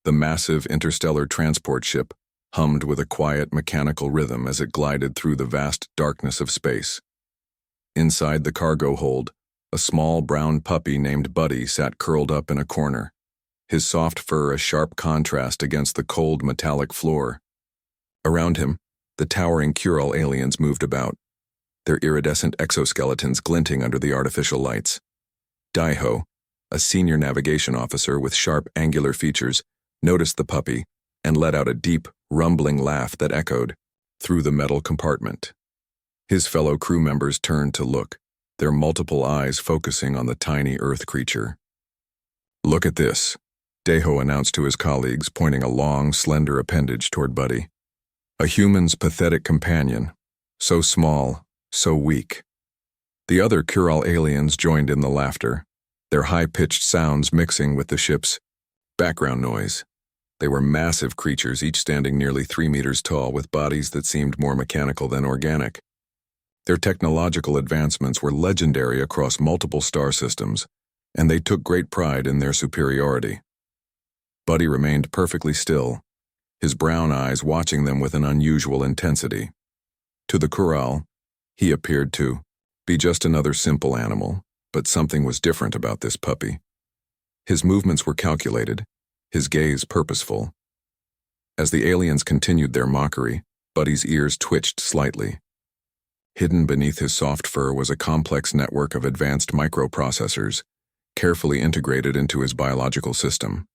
The massive interstellar transport ship hummed with a quiet mechanical rhythm as it glided through the vast darkness of space. Inside the cargo hold, a small brown puppy named Buddy sat curled up in a corner, his soft fur a sharp contrast against the cold metallic floor. Around him, the towering Kural aliens moved about, their iridescent exoskeletons glinting under the artificial lights. Daiho, a senior navigation officer with sharp angular features, noticed the puppy and let out a deep, rumbling laugh that echoed through the metal compartment. His fellow crew members turned to look, their multiple eyes focusing on the tiny Earth creature. "Look at this," Daiho announced to his colleagues, pointing a long, slender appendage toward Buddy. A human's pathetic companion, so small, so weak. The other Kural aliens joined in the laughter, their high-pitched sounds mixing with the ship's background noise. They were massive creatures, each standing nearly 3 meters tall, with bodies that seemed more mechanical than organic. Their technological advancements were legendary across multiple star systems, and they took great pride in their superiority. Buddy remained perfectly still, his brown eyes watching them with an unusual intensity. To the Kural, he appeared to be just another simple animal, but something was different about this puppy. His movements were calculated, his gaze purposeful. As the aliens continued their mockery, Buddy's ears twitched slightly. Hidden beneath his soft fur was a complex network of advanced microprocessors, carefully integrated into his biological system.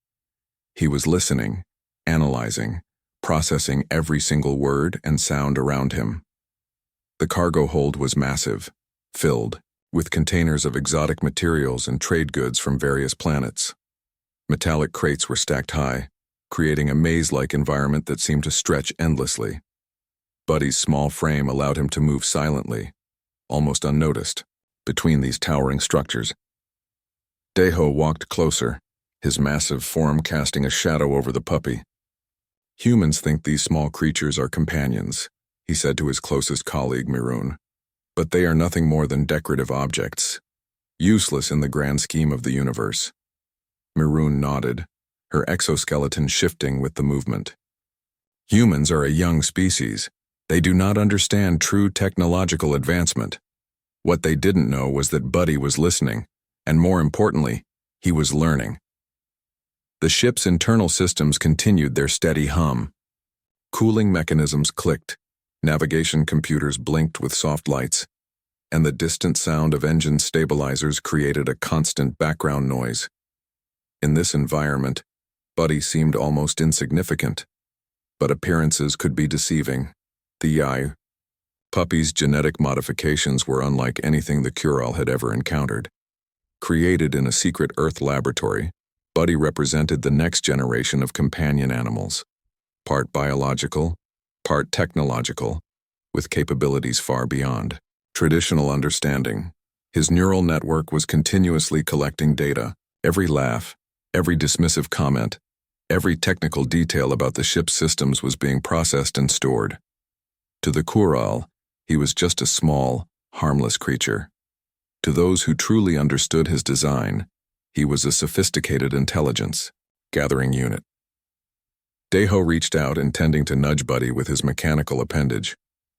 He was listening, analyzing, processing every single word and sound around him. The cargo hold was massive, filled with containers of exotic materials and trade goods from various planets. Metallic crates were stacked high, creating a maze-like environment that seemed to stretch endlessly. Buddy's small frame allowed him to move silently, almost unnoticed, between these towering structures. Daiho walked closer, his massive form casting a shadow over the puppy. "Humans think these small creatures are companions," he said to his closest colleague, Mirun. "But they are nothing more than decorative objects, useless in the grand scheme of the universe." Mirun nodded, her exoskeleton shifting with the movement. "Humans are a young species. They do not understand true technological advancement. What they didn't know was that Buddy was listening, and more importantly, he was learning." The ship's internal systems continued their steady hum. Cooling mechanisms clicked, navigation computers blinked with soft lights, and the distant sound of engine stabilizers created a constant background noise. In this environment, Buddy seemed almost insignificant, but appearances could be deceiving. The Yai puppy's genetic modifications were unlike anything the Kural had ever encountered. Created in a secret Earth laboratory, Buddy represented the next generation of companion animals, part biological, part technological, with capabilities far beyond traditional understanding. His neural network was continuously collecting data, every laugh, every dismissive comment, every technical detail about the ship's systems was being processed and stored. To the Kural, he was just a small, harmless creature. To those who truly understood his design, he was a sophisticated intelligence gathering unit. Daiho reached out, intending to nudge Buddy with his mechanical appendage.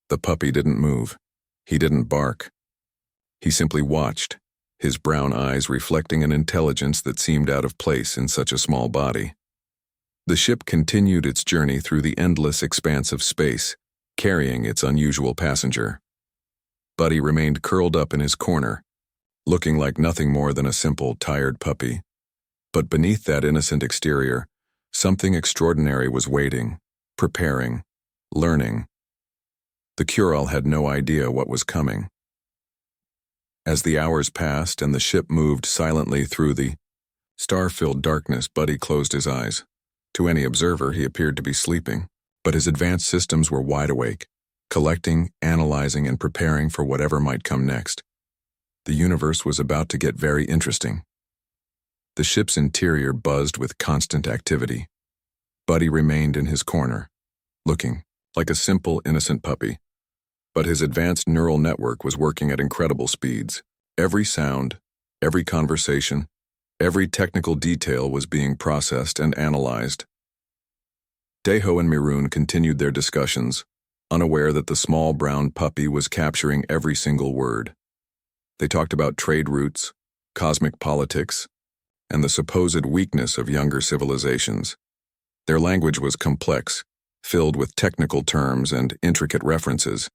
The puppy didn't move. He didn't bark. He simply watched, his brown eyes reflecting an intelligence that seemed out of place in such a small body. The ship continued its journey through the endless expanse of space, carrying its unusual passenger. Buddy remained curled up in his corner, looking like nothing more than a simple, tired puppy. But beneath that innocent exterior, something extraordinary was waiting, preparing, learning. The Kural had no idea what was coming. As the hours passed and the ship moved silently through the star-filled darkness, Buddy closed his eyes. To any observer, he appeared to be sleeping, but his advanced systems were wide awake, collecting, analyzing, and preparing for whatever might come next. The universe was about to get very interesting. The ship's interior buzzed with constant activity. Buddy remained in his corner, looking like a simple, innocent puppy. But his advanced neural network was working at incredible speeds. Every sound, every conversation, every technical detail was being processed and analyzed, Deho and Miroon continued their discussions, unaware that the small brown puppy was capturing every single word. They talked about trade routes, cosmic politics, and the supposed weakness of younger civilizations. Their language was complex, filled with technical terms and intricate references,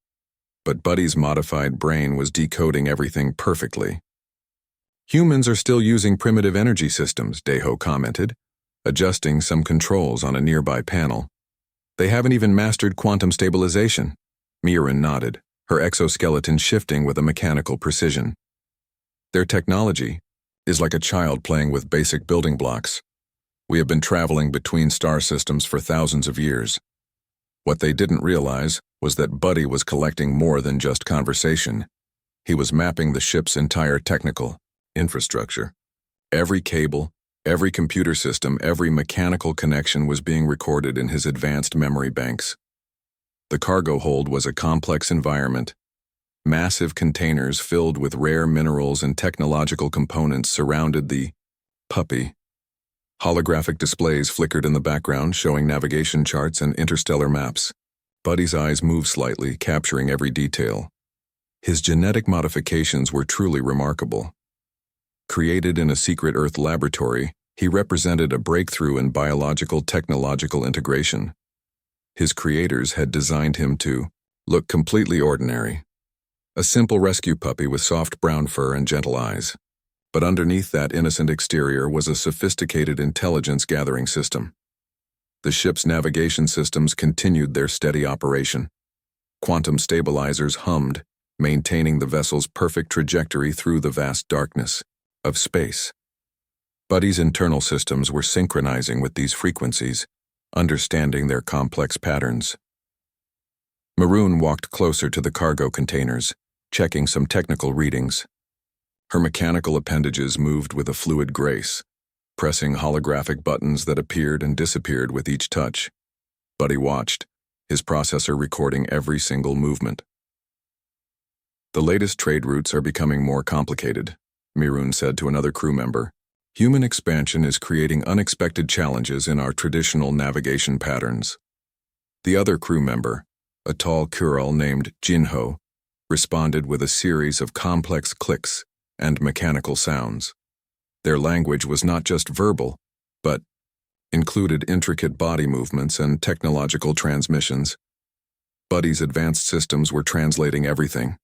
but Buddy's modified brain was decoding everything perfectly. Humans are still using primitive energy systems, Deho commented, adjusting some controls on a nearby panel. They haven't even mastered quantum stabilization. Miroon nodded, her exoskeleton shifting with a mechanical precision. Their technology is like a child playing with basic building blocks. We have been traveling between star systems for thousands of years. What they didn't realize was that Buddy was collecting more than just conversation. He was mapping the ship's entire technical infrastructure. Every cable, every computer system, every mechanical connection was being recorded in his advanced memory banks. The cargo hold was a complex environment. Massive containers filled with rare minerals and technological components surrounded the puppy. Holographic displays flickered in the background, showing navigation charts and interstellar maps. Buddy's eyes moved slightly, capturing every detail. His genetic modifications were truly remarkable. Created in a secret Earth laboratory, he represented a breakthrough in biological-technological integration. His creators had designed him to look completely ordinary. A simple rescue puppy with soft brown fur and gentle eyes. But underneath that innocent exterior was a sophisticated intelligence-gathering system. The ship's navigation systems continued their steady operation. Quantum stabilizers hummed, maintaining the vessel's perfect trajectory through the vast darkness of space. Buddy's internal systems were synchronizing with these frequencies, understanding their complex patterns. Miroon walked closer to the cargo containers, checking some technical readings. Her mechanical appendages moved with a fluid grace, pressing holographic buttons that appeared and disappeared with each touch. Buddy watched, his processor recording every single movement. The latest trade routes are becoming more complicated, Miroon said to another crew member. Human expansion is creating unexpected challenges in our traditional navigation patterns. The other crew member, a tall Kural named Jinho, responded with a series of complex clicks and mechanical sounds. Their language was not just verbal, but included intricate body movements and technological transmissions. Buddy's advanced systems were translating everything.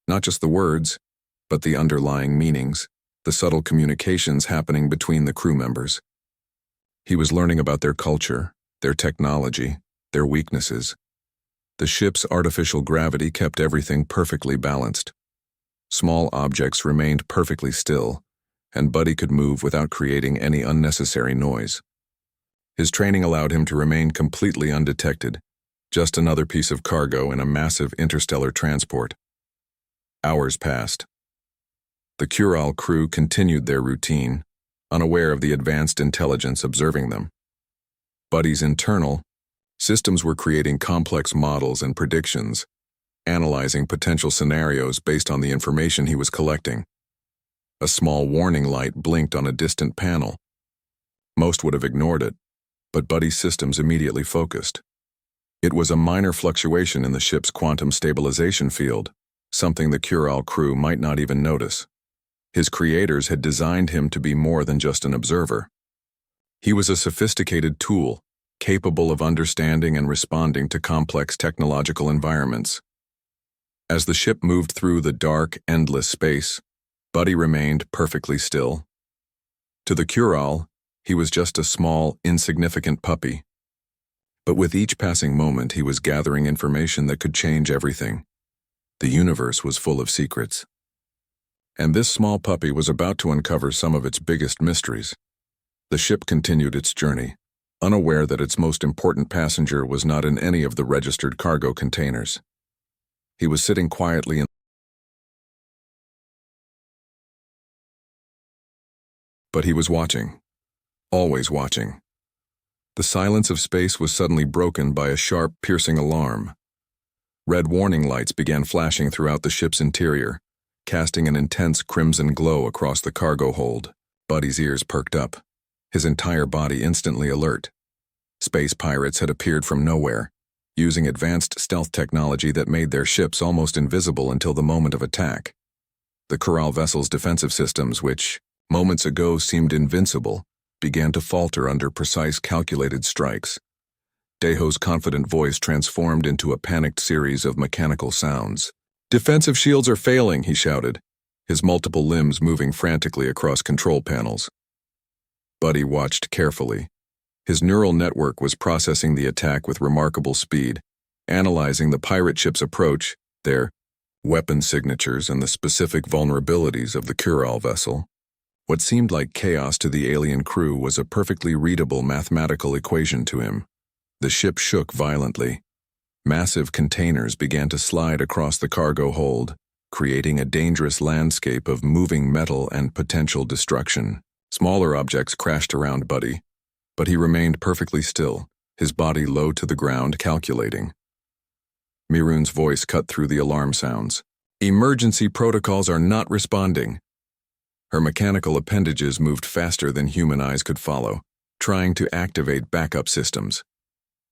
Not just the words, but the underlying meanings, the subtle communications happening between the crew members. He was learning about their culture, their technology, their weaknesses. The ship's artificial gravity kept everything perfectly balanced. Small objects remained perfectly still, and Buddy could move without creating any unnecessary noise. His training allowed him to remain completely undetected, just another piece of cargo in a massive interstellar transport. Hours passed. The Kural crew continued their routine, unaware of the advanced intelligence observing them. Buddy's internal systems were creating complex models and predictions, analyzing potential scenarios based on the information he was collecting. A small warning light blinked on a distant panel. Most would have ignored it, but Buddy's systems immediately focused. It was a minor fluctuation in the ship's quantum stabilization field, something the Kural crew might not even notice. His creators had designed him to be more than just an observer. He was a sophisticated tool, capable of understanding and responding to complex technological environments. As the ship moved through the dark, endless space, Buddy remained perfectly still. To the Kural, he was just a small, insignificant puppy. But with each passing moment, he was gathering information that could change everything. The universe was full of secrets. And this small puppy was about to uncover some of its biggest mysteries. The ship continued its journey, unaware that its most important passenger was not in any of the registered cargo containers. He was sitting quietly in. But he was watching, always watching. The silence of space was suddenly broken by a sharp, piercing alarm. Red warning lights began flashing throughout the ship's interior, casting an intense crimson glow across the cargo hold. Buddy's ears perked up, his entire body instantly alert. Space pirates had appeared from nowhere, using advanced stealth technology that made their ships almost invisible until the moment of attack. The Corral vessel's defensive systems, which, moments ago, seemed invincible, began to falter under precise calculated strikes. Deho's confident voice transformed into a panicked series of mechanical sounds. "Defensive shields are failing," he shouted, his multiple limbs moving frantically across control panels. Buddy watched carefully. His neural network was processing the attack with remarkable speed, analyzing the pirate ship's approach, their weapon signatures, and the specific vulnerabilities of the Corral vessel. What seemed like chaos to the alien crew was a perfectly readable mathematical equation to him. The ship shook violently. Massive containers began to slide across the cargo hold, creating a dangerous landscape of moving metal and potential destruction. Smaller objects crashed around Buddy, but he remained perfectly still, his body low to the ground, calculating. Mirun's voice cut through the alarm sounds. "Emergency protocols are not responding." Her mechanical appendages moved faster than human eyes could follow, trying to activate backup systems.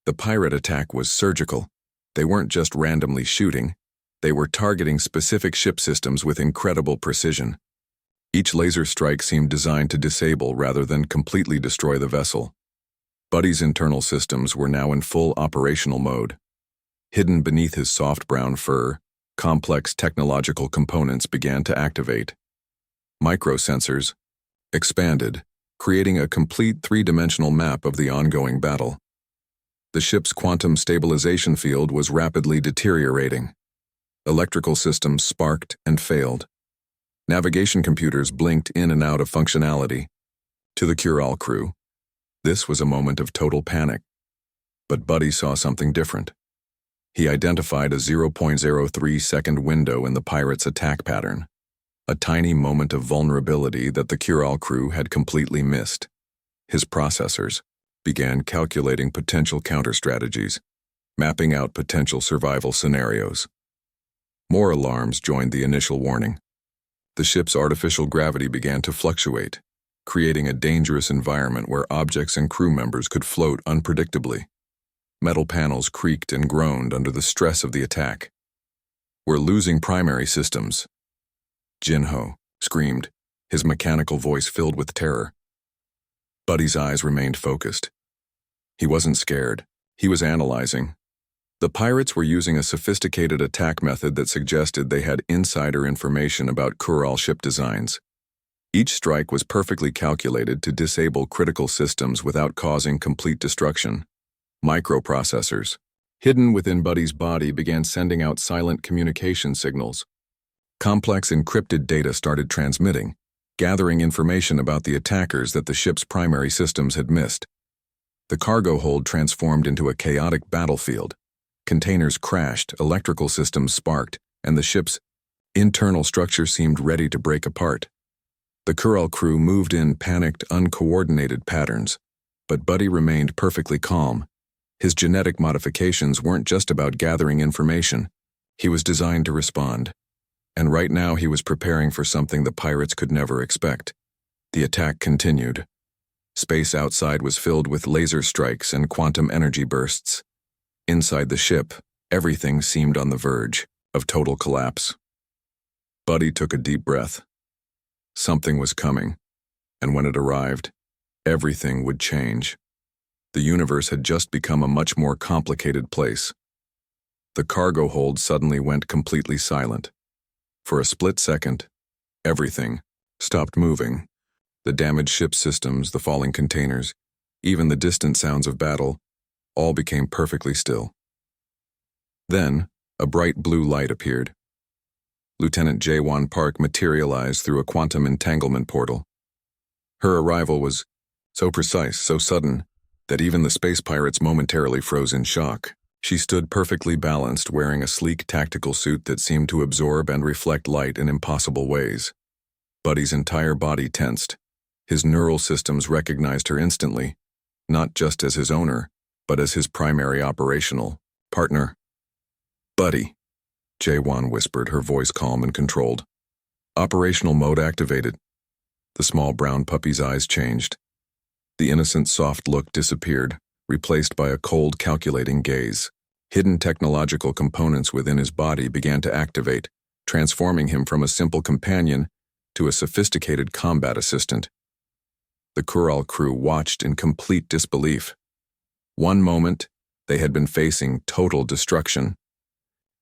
The pirate attack was surgical. They weren't just randomly shooting. They were targeting specific ship systems with incredible precision. Each laser strike seemed designed to disable rather than completely destroy the vessel. Buddy's internal systems were now in full operational mode. Hidden beneath his soft brown fur, complex technological components began to activate. Microsensors expanded, creating a complete three-dimensional map of the ongoing battle. The ship's quantum stabilization field was rapidly deteriorating. Electrical systems sparked and failed. Navigation computers blinked in and out of functionality. To the Corral crew, this was a moment of total panic. But Buddy saw something different. He identified a 0.03-second window in the pirates' attack pattern, a tiny moment of vulnerability that the Corral crew had completely missed. His processors began calculating potential counter-strategies, mapping out potential survival scenarios. More alarms joined the initial warning. The ship's artificial gravity began to fluctuate, creating a dangerous environment where objects and crew members could float unpredictably. Metal panels creaked and groaned under the stress of the attack. "We're losing primary systems," Jinho screamed, his mechanical voice filled with terror. Buddy's eyes remained focused. He wasn't scared. He was analyzing. The pirates were using a sophisticated attack method that suggested they had insider information about Corral ship designs. Each strike was perfectly calculated to disable critical systems without causing complete destruction. Microprocessors, hidden within Buddy's body, began sending out silent communication signals. Complex encrypted data started transmitting, gathering information about the attackers that the ship's primary systems had missed. The cargo hold transformed into a chaotic battlefield. Containers crashed, electrical systems sparked, and the ship's internal structure seemed ready to break apart. The Corral crew moved in panicked, uncoordinated patterns, but Buddy remained perfectly calm. His genetic modifications weren't just about gathering information. He was designed to respond. And right now he was preparing for something the pirates could never expect. The attack continued. Space outside was filled with laser strikes and quantum energy bursts. Inside the ship, everything seemed on the verge of total collapse. Buddy took a deep breath. Something was coming, and when it arrived, everything would change. The universe had just become a much more complicated place. The cargo hold suddenly went completely silent. For a split second, everything stopped moving. The damaged ship systems, the falling containers, even the distant sounds of battle, all became perfectly still. Then, a bright blue light appeared. Lieutenant Jaewon Park materialized through a quantum entanglement portal. Her arrival was so precise, so sudden, that even the space pirates momentarily froze in shock. She stood perfectly balanced, wearing a sleek tactical suit that seemed to absorb and reflect light in impossible ways. Buddy's entire body tensed. His neural systems recognized her instantly, not just as his owner, but as his primary operational partner. "Buddy," Jaewon whispered, her voice calm and controlled. "Operational mode activated." The small brown puppy's eyes changed. The innocent, soft look disappeared, replaced by a cold, calculating gaze. Hidden technological components within his body began to activate, transforming him from a simple companion to a sophisticated combat assistant. The Kural crew watched in complete disbelief. One moment, they had been facing total destruction.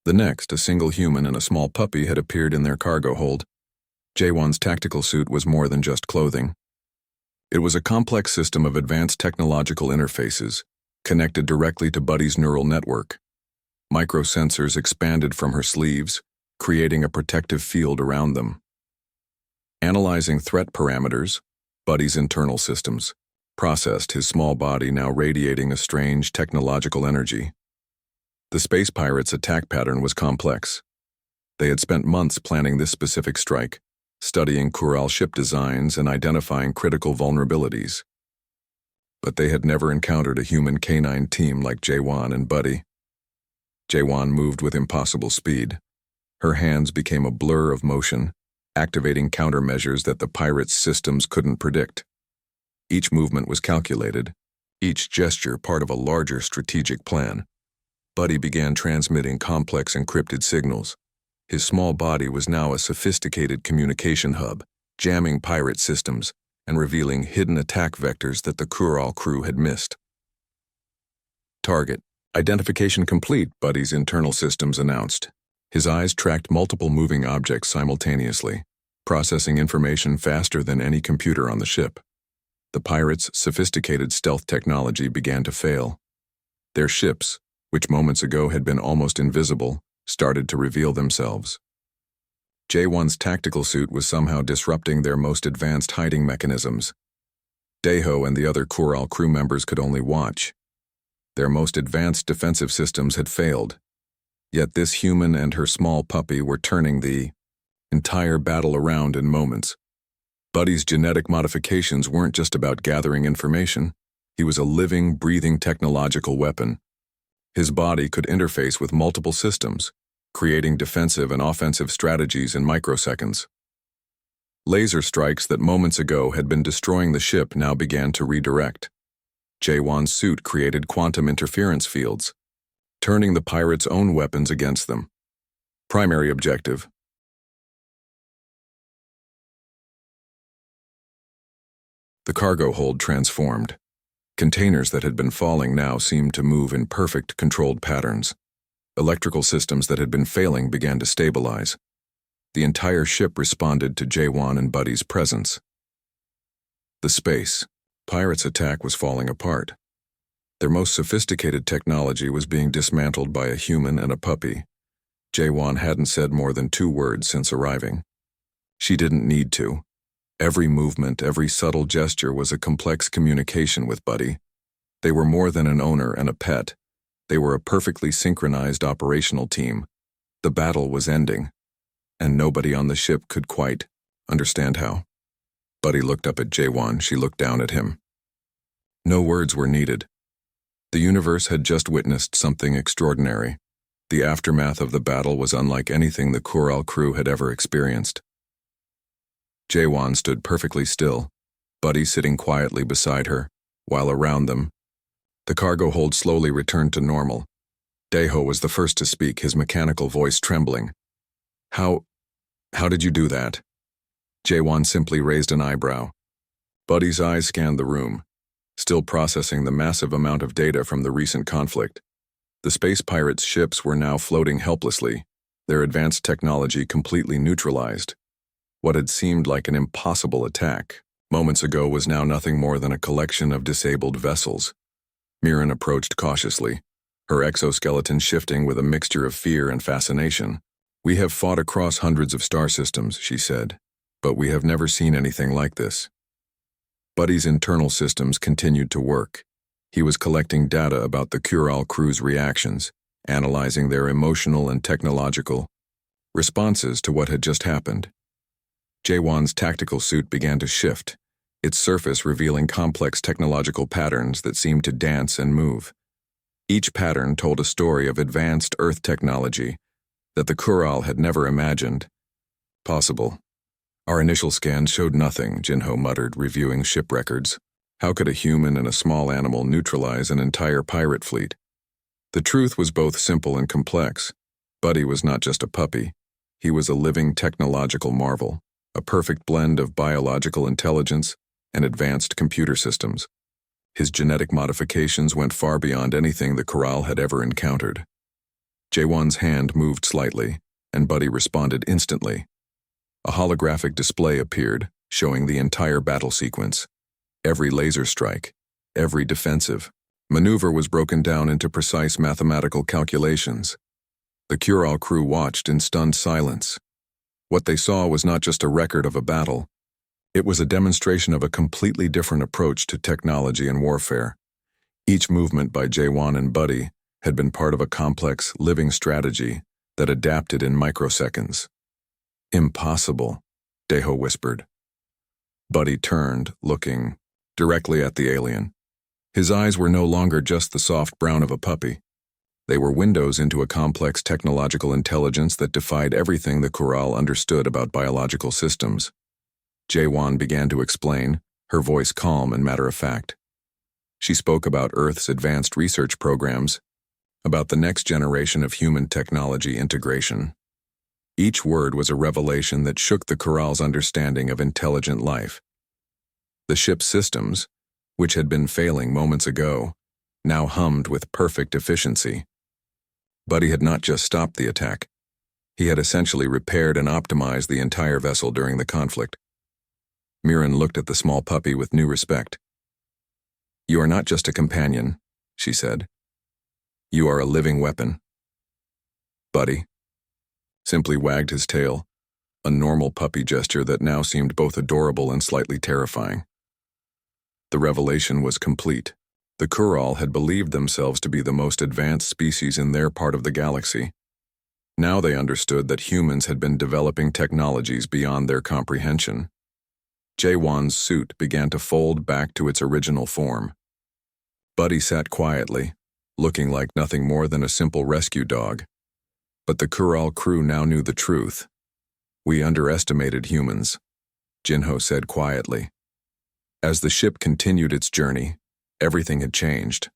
The next, a single human and a small puppy had appeared in their cargo hold. Jaewon's tactical suit was more than just clothing. It was a complex system of advanced technological interfaces, connected directly to Buddy's neural network. Microsensors expanded from her sleeves, creating a protective field around them. Analyzing threat parameters, Buddy's internal systems processed his small body, now radiating a strange technological energy. The space pirates' attack pattern was complex. They had spent months planning this specific strike, studying Kural ship designs and identifying critical vulnerabilities. But they had never encountered a human canine team like Jaewon and Buddy. Jaewon moved with impossible speed. Her hands became a blur of motion, activating countermeasures that the pirates' systems couldn't predict. Each movement was calculated, each gesture part of a larger strategic plan. Buddy began transmitting complex encrypted signals. His small body was now a sophisticated communication hub, jamming pirate systems and revealing hidden attack vectors that the Kural crew had missed. Target identification complete, Buddy's internal systems announced. His eyes tracked multiple moving objects simultaneously, processing information faster than any computer on the ship. The pirates' sophisticated stealth technology began to fail. Their ships, which moments ago had been almost invisible, started to reveal themselves. Jaewon's tactical suit was somehow disrupting their most advanced hiding mechanisms. Daeho and the other Kural crew members could only watch. Their most advanced defensive systems had failed. Yet this human and her small puppy were turning the entire battle around in moments. Buddy's genetic modifications weren't just about gathering information. He was a living, breathing technological weapon. His body could interface with multiple systems, creating defensive and offensive strategies in microseconds. Laser strikes that moments ago had been destroying the ship now began to redirect. Jaewon's suit created quantum interference fields, turning the pirates' own weapons against them. Primary objective: the cargo hold transformed. Containers that had been falling now seemed to move in perfect, controlled patterns. Electrical systems that had been failing began to stabilize. The entire ship responded to Jaewon and Buddy's presence. The space pirates' attack was falling apart. Their most sophisticated technology was being dismantled by a human and a puppy. Jaewon hadn't said more than 2 words since arriving. She didn't need to. Every movement, every subtle gesture was a complex communication with Buddy. They were more than an owner and a pet. They were a perfectly synchronized operational team. The battle was ending, and nobody on the ship could quite understand how. Buddy looked up at Jaewon. She looked down at him. No words were needed. The universe had just witnessed something extraordinary. The aftermath of the battle was unlike anything the Kural crew had ever experienced. Jaewon stood perfectly still, Buddy sitting quietly beside her, while around them, the cargo hold slowly returned to normal. Daeho was the first to speak, his mechanical voice trembling. How did you do that?" Jaewon simply raised an eyebrow. Buddy's eyes scanned the room, still processing the massive amount of data from the recent conflict. The space pirates' ships were now floating helplessly, their advanced technology completely neutralized. What had seemed like an impossible attack moments ago was now nothing more than a collection of disabled vessels. Mirren approached cautiously, her exoskeleton shifting with a mixture of fear and fascination. "We have fought across hundreds of star systems," she said, "but we have never seen anything like this." Buddy's internal systems continued to work. He was collecting data about the Kural crew's reactions, analyzing their emotional and technological responses to what had just happened. Jaewon's tactical suit began to shift, its surface revealing complex technological patterns that seemed to dance and move. Each pattern told a story of advanced Earth technology that the Kural had never imagined possible. "Our initial scans showed nothing," Jinho muttered, reviewing ship records. How could a human and a small animal neutralize an entire pirate fleet? The truth was both simple and complex. Buddy was not just a puppy. He was a living technological marvel, a perfect blend of biological intelligence and advanced computer systems. His genetic modifications went far beyond anything the Corral had ever encountered. J1's hand moved slightly, and Buddy responded instantly. A holographic display appeared, showing the entire battle sequence. Every laser strike, every defensive maneuver was broken down into precise mathematical calculations. The Corral crew watched in stunned silence. What they saw was not just a record of a battle. It was a demonstration of a completely different approach to technology and warfare. Each movement by J1 and Buddy had been part of a complex, living strategy that adapted in microseconds. "Impossible," Deho whispered. Buddy turned, looking directly at the alien. His eyes were no longer just the soft brown of a puppy. They were windows into a complex technological intelligence that defied everything the Corral understood about biological systems. J1 began to explain, her voice calm and matter-of-fact. She spoke about Earth's advanced research programs, about the next generation of human technology integration. Each word was a revelation that shook the Corral's understanding of intelligent life. The ship's systems, which had been failing moments ago, now hummed with perfect efficiency. Buddy had not just stopped the attack. He had essentially repaired and optimized the entire vessel during the conflict. Mirren looked at the small puppy with new respect. "You are not just a companion," she said. "You are a living weapon." Buddy simply wagged his tail, a normal puppy gesture that now seemed both adorable and slightly terrifying. The revelation was complete. The Corral had believed themselves to be the most advanced species in their part of the galaxy. Now they understood that humans had been developing technologies beyond their comprehension. J1's suit began to fold back to its original form. Buddy sat quietly, looking like nothing more than a simple rescue dog. But the Corral crew now knew the truth. "We underestimated humans," Jinho said quietly. As the ship continued its journey, everything had changed.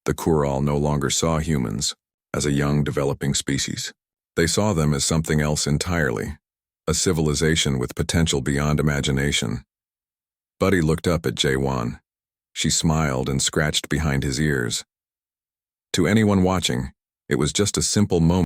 The Corral no longer saw humans as a young, developing species. They saw them as something else entirely, a civilization with potential beyond imagination. Buddy looked up at J1. She smiled and scratched behind his ears. To anyone watching, it was just a simple moment.